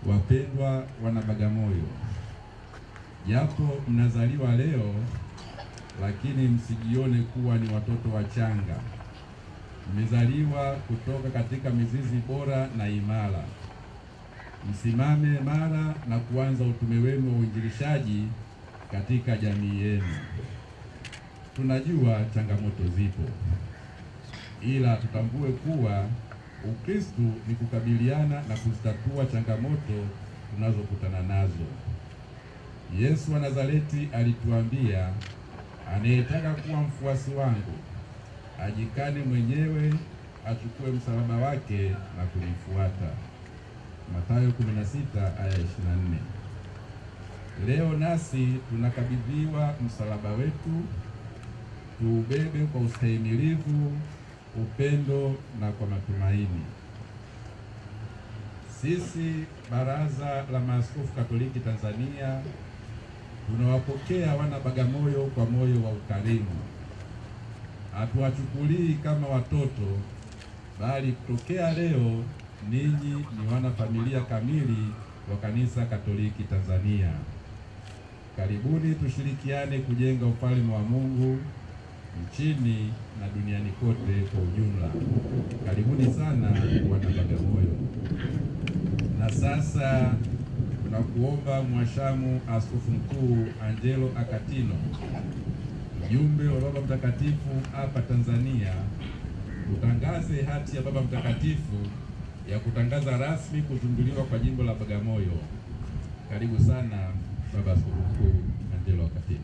Wapendwa wana Bagamoyo, japo mnazaliwa leo, lakini msijione kuwa ni watoto wachanga. Mmezaliwa kutoka katika mizizi bora na imara. Msimame imara na kuanza utume wenu wa uinjilishaji katika jamii yenu. Tunajua changamoto zipo, ila tutambue kuwa Ukristo ni kukabiliana na kuzitatua changamoto tunazokutana nazo. Yesu wa Nazareti alituambia, anayetaka kuwa mfuasi wangu ajikane mwenyewe, achukue msalaba wake na kunifuata. Mathayo 16 aya 24. Leo nasi tunakabidhiwa msalaba wetu, tuubebe kwa ustahimilivu, upendo na kwa matumaini. Sisi Baraza la Maaskofu Katoliki Tanzania tunawapokea wana Bagamoyo kwa moyo wa ukarimu. Hatuwachukulii kama watoto, bali kutokea leo ninyi ni wana familia kamili wa Kanisa Katoliki Tanzania. Karibuni tushirikiane kujenga ufalme wa Mungu nchini na duniani kote kwa ujumla. Karibuni sana wana Bagamoyo. Na sasa tunakuomba Mhashamu Askofu Mkuu Angelo Akatino, mjumbe wa Baba Mtakatifu hapa Tanzania, utangaze hati ya Baba Mtakatifu ya kutangaza rasmi kuzinduliwa kwa jimbo la Bagamoyo. Karibu sana Baba Askofu Mkuu Angelo Akatino.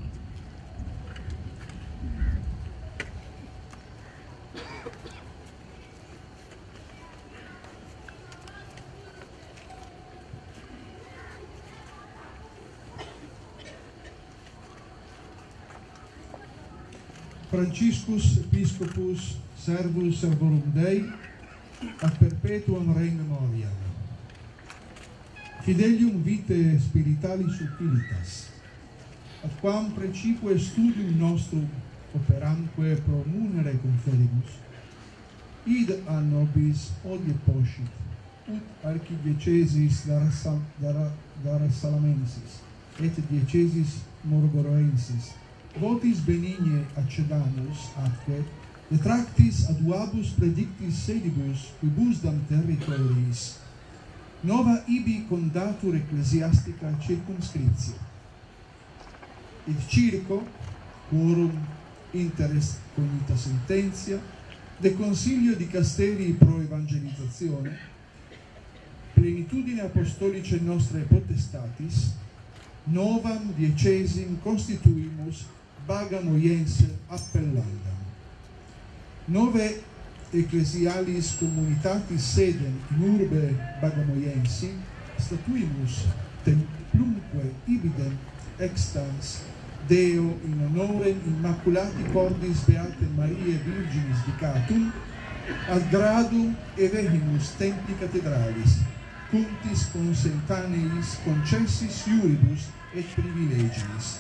Franciscus Episcopus Servus Servorum Dei ad perpetuam rei memoriam. Fidelium vitae spiritualis utilitas, ad quam principio studium nostrum operamque pro munere conferimus, id a nobis odie poscit, ut archidiecesis Dar-es-Salamensis et diecesis Morogoroensis votis benigne accedamus atque detractis aduabus predictis sedibus quibusdam territoris nova ibi condatur ecclesiastica circumscriptio. Id circo quorum interes cognita sententia de consiglio di Casteri pro evangelizzazione plenitudine apostolice nostre potestatis novam diecesim constituimus Bagamoiense appellandam. Nove ecclesialis communitatis sedem in urbe Bagamoiensi statuimus templumque ibidem extans Deo in honorem immaculati cordis Beate Mariae Virginis dicatum ad gradum evehimus templi cathedralis cuntis consentaneis concessis iuribus et privilegiis.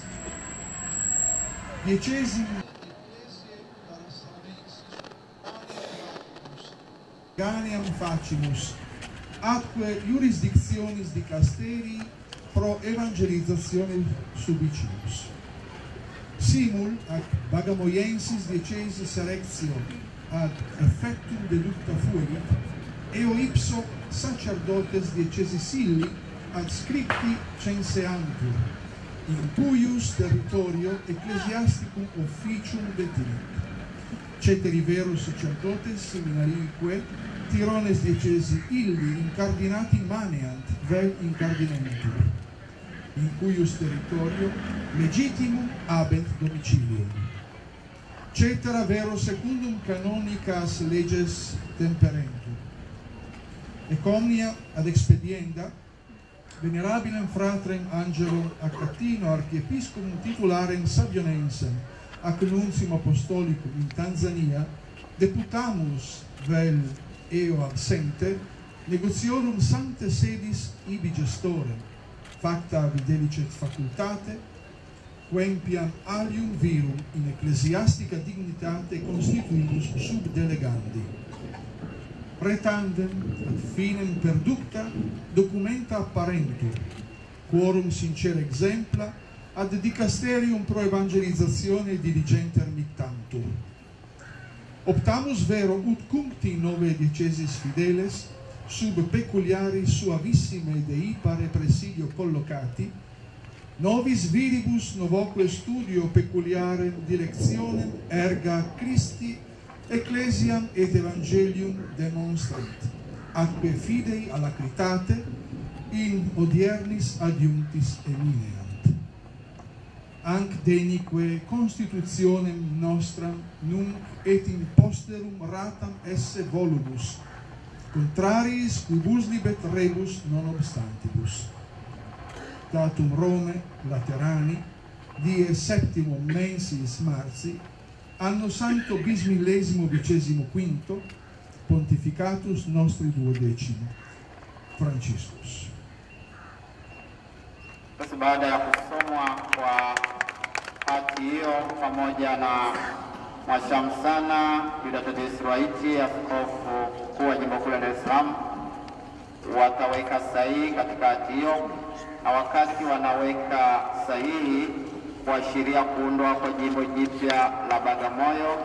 Diecesim Ganeam facimus atque jurisdictionis di Casteri pro evangelizzazione subicimus. Simul ac Bagamoiensis diecesis selectio ad effectum deducta fuerit, eo ipso sacerdotes diecesis illi adscripti censeantur, in cuius territorio ecclesiasticum officium detinet. Ceteri verus sacerdotes seminarique tirones diecesi illi incardinati maneant vel incardinentur, in cuius territorio legitimum habent domicilium. Cetera vero secundum canonicas leges temperentur. Ec omnia ad expedienda venerabilem fratrem Angelum Acatino archiepiscopum titularem Savionensem ac nuntium apostolicum in Tanzania deputamus vel eo absente negotiorum sancte sedis ibi gestorem facta videlicet facultate quempiam alium virum in ecclesiastica dignitate constituimus subdelegandi. retandem ad finem perducta documenta apparentur, quorum sincere exempla ad dicasterium pro evangelizatione diligenter mittantur. Optamus vero ut cuncti 19 fideles sub peculiari suavissime Dei pare presidio collocati, novis viribus novoque studio peculiarem dilectionem erga Christi Ecclesiam et Evangelium demonstrant, atque fidei alacritate in odiernis adiunctis emineant. Anc denique constitutionem nostram nunc et in posterum ratam esse volubus, contrariis quibus libet rebus non obstantibus. Datum Rome Laterani, die septimum mensis marci, anno santo bismillesimo 25, pontificatus nostri 12, Franciscus. Basi baada ya kusomwa kwa hati hiyo pamoja na Mwashamsana Yuda Thaddeus Ruwa'ichi, askofu mkuu wa jimbo kuu la Dar es Salaam, wataweka sahihi katika hati hiyo, na wakati wanaweka sahihi kuashiria kuundwa kwa jimbo jipya la Bagamoyo,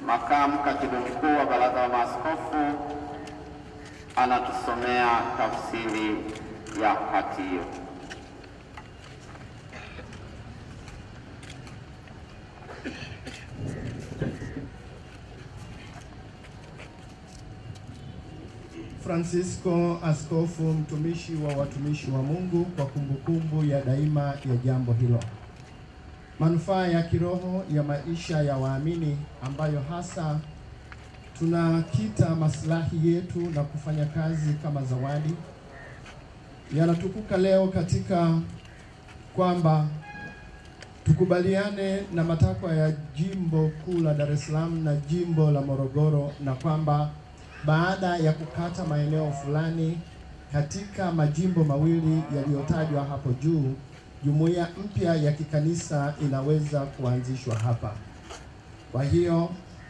makamu katibu mkuu wa baraza la maaskofu anatusomea tafsiri ya hati hiyo. Francisco, askofu mtumishi wa watumishi wa Mungu, kwa kumbukumbu ya daima ya jambo hilo. Manufaa ya kiroho ya maisha ya waamini ambayo hasa tunakita maslahi yetu na kufanya kazi kama zawadi yanatukuka leo katika kwamba tukubaliane na matakwa ya jimbo kuu la Dar es Salaam na jimbo la Morogoro, na kwamba baada ya kukata maeneo fulani katika majimbo mawili yaliyotajwa hapo juu, jumuiya mpya ya kikanisa inaweza kuanzishwa hapa. Kwa hiyo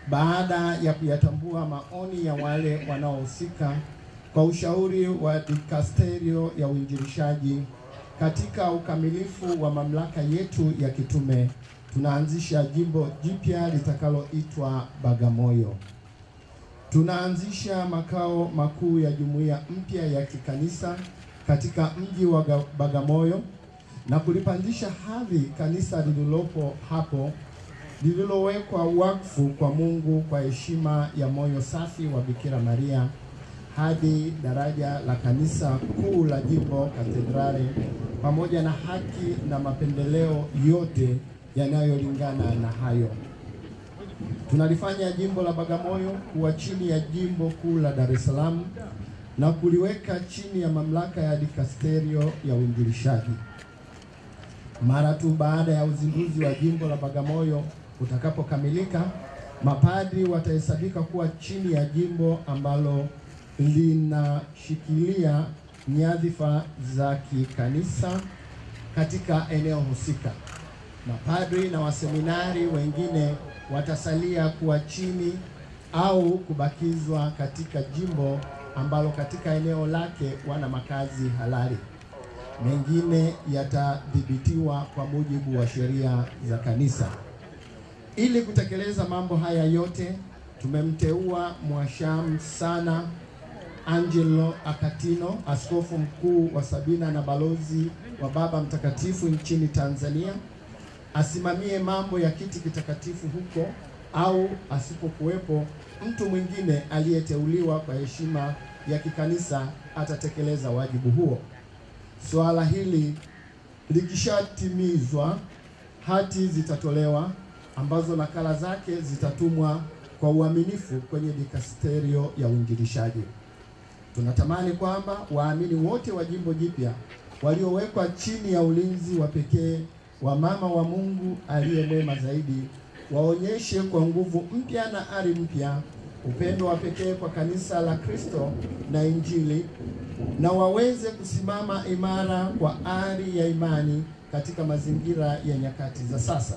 baada ya kuyatambua maoni ya wale wanaohusika, kwa ushauri wa dikasterio ya uinjilishaji katika ukamilifu wa mamlaka yetu ya kitume, tunaanzisha jimbo jipya litakaloitwa Bagamoyo. Tunaanzisha makao makuu ya jumuiya mpya ya kikanisa katika mji wa Bagamoyo na kulipandisha hadhi kanisa lililopo hapo, lililowekwa wakfu kwa Mungu kwa heshima ya moyo safi wa Bikira Maria, hadi daraja la kanisa kuu la jimbo katedrali, pamoja na haki na mapendeleo yote yanayolingana na hayo. Tunalifanya jimbo la Bagamoyo kuwa chini ya jimbo kuu la Dar es Salaam na kuliweka chini ya mamlaka ya dikasterio ya uinjilishaji. Mara tu baada ya uzinduzi wa jimbo la Bagamoyo utakapokamilika, mapadri watahesabika kuwa chini ya jimbo ambalo linashikilia nyadhifa za kikanisa katika eneo husika. Mapadri na waseminari wengine watasalia kuwa chini au kubakizwa katika jimbo ambalo katika eneo lake wana makazi halali. Mengine yatadhibitiwa kwa mujibu wa sheria za kanisa. Ili kutekeleza mambo haya yote, tumemteua Mwashamsana Angelo Akatino, askofu mkuu wa Sabina na balozi wa Baba Mtakatifu nchini Tanzania, asimamie mambo ya kiti kitakatifu huko, au asipokuwepo mtu mwingine aliyeteuliwa kwa heshima ya kikanisa atatekeleza wajibu huo. Swala hili likishatimizwa, hati zitatolewa ambazo nakala zake zitatumwa kwa uaminifu kwenye dikasterio ya uinjilishaji. Tunatamani kwamba waamini wote wa jimbo jipya waliowekwa chini ya ulinzi wa pekee wa Mama wa Mungu aliye mwema zaidi waonyeshe kwa nguvu mpya na ari mpya upendo wa pekee kwa kanisa la Kristo na Injili, na waweze kusimama imara kwa ari ya imani katika mazingira ya nyakati za sasa.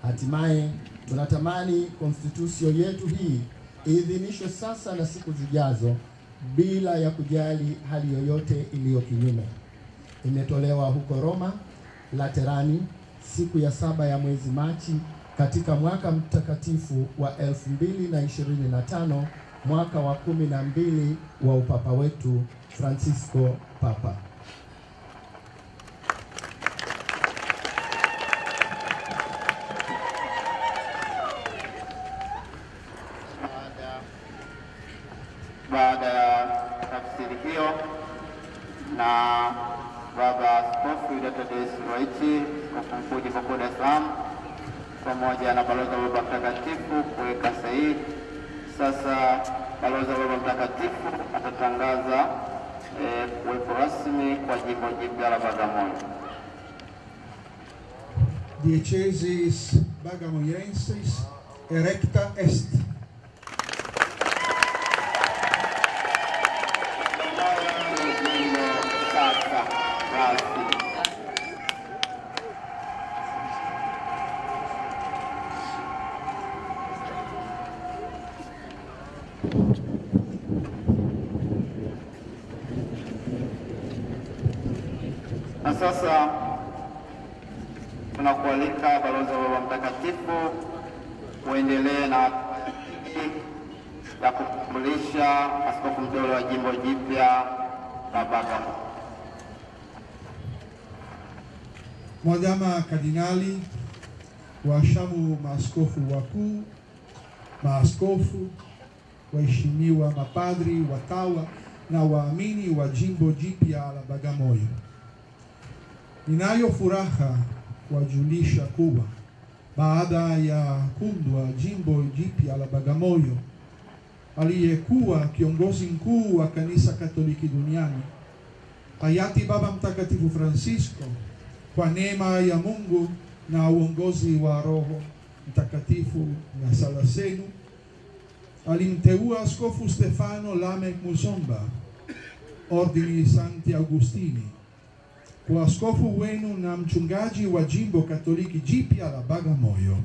Hatimaye tunatamani konstitusio yetu hii iidhinishwe sasa na siku zijazo bila ya kujali hali yoyote iliyo kinyume. Imetolewa huko Roma, Laterani, siku ya 7 ya mwezi Machi katika mwaka mtakatifu wa 2025, mwaka wa 12 wa upapa wetu Francisco Papa. Baada ya tafsiri hiyo na Baba Askofu Yuda Thaddaeus Ruwa'ichi, Askofu Mkuu Jimbo Kuu Dar es Salaam, pamoja na balozi wa Baba Mtakatifu kuweka sahihi. Sasa balozi wa Baba Mtakatifu atatangaza kuwepo rasmi kwa jimbo jipya la Bagamoyo. Diocesis Bagamoyensis erecta est. Na sasa tunakualika balozi wa Baba Mtakatifu uendelee na ya kutambulisha askofu mteule wa jimbo jipya la Bagamoyo. Mwadhama kardinali, washamu maaskofu wakuu, maaskofu, waheshimiwa mapadri, watawa na waamini wa jimbo jipya la Bagamoyo. Ninayo furaha kuwajulisha kuwa baada ya kuundwa jimbo jipya la Bagamoyo, aliyekuwa kiongozi mkuu wa kanisa Katoliki duniani, hayati Baba Mtakatifu Francisco, kwa neema ya Mungu na uongozi wa Roho Mtakatifu na sala zenu, alimteua Askofu Stefano Lamek Musomba, Ordini Santi Augustini, kwa askofu wenu na mchungaji wa jimbo Katoliki jipya la Bagamoyo.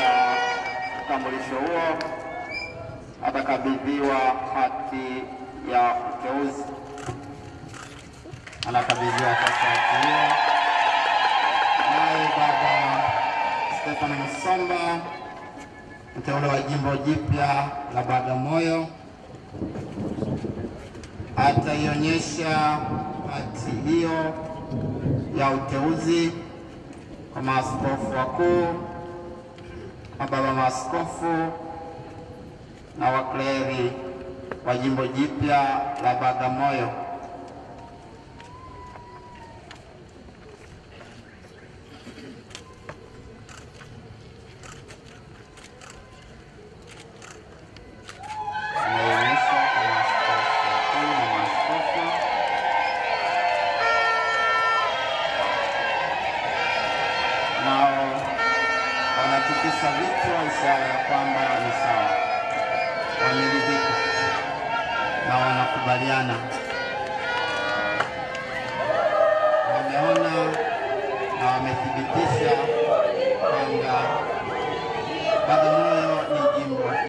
Ya utambulisho huo atakabidhiwa hati ya uteuzi. Anakabidhiwa hati hiyo naye Baba Stefano Musomba, mteule wa jimbo jipya la Bagamoyo. Ataionyesha hati hiyo ya uteuzi kwa maaskofu wakuu, mababa maaskofu na wakleri wa jimbo jipya la Bagamoyo. Wanatikisa vichwa, ishara ya kwamba ni sawa, wameridhika na wanakubaliana, wameona na wamethibitisha kwamba Bagamoyo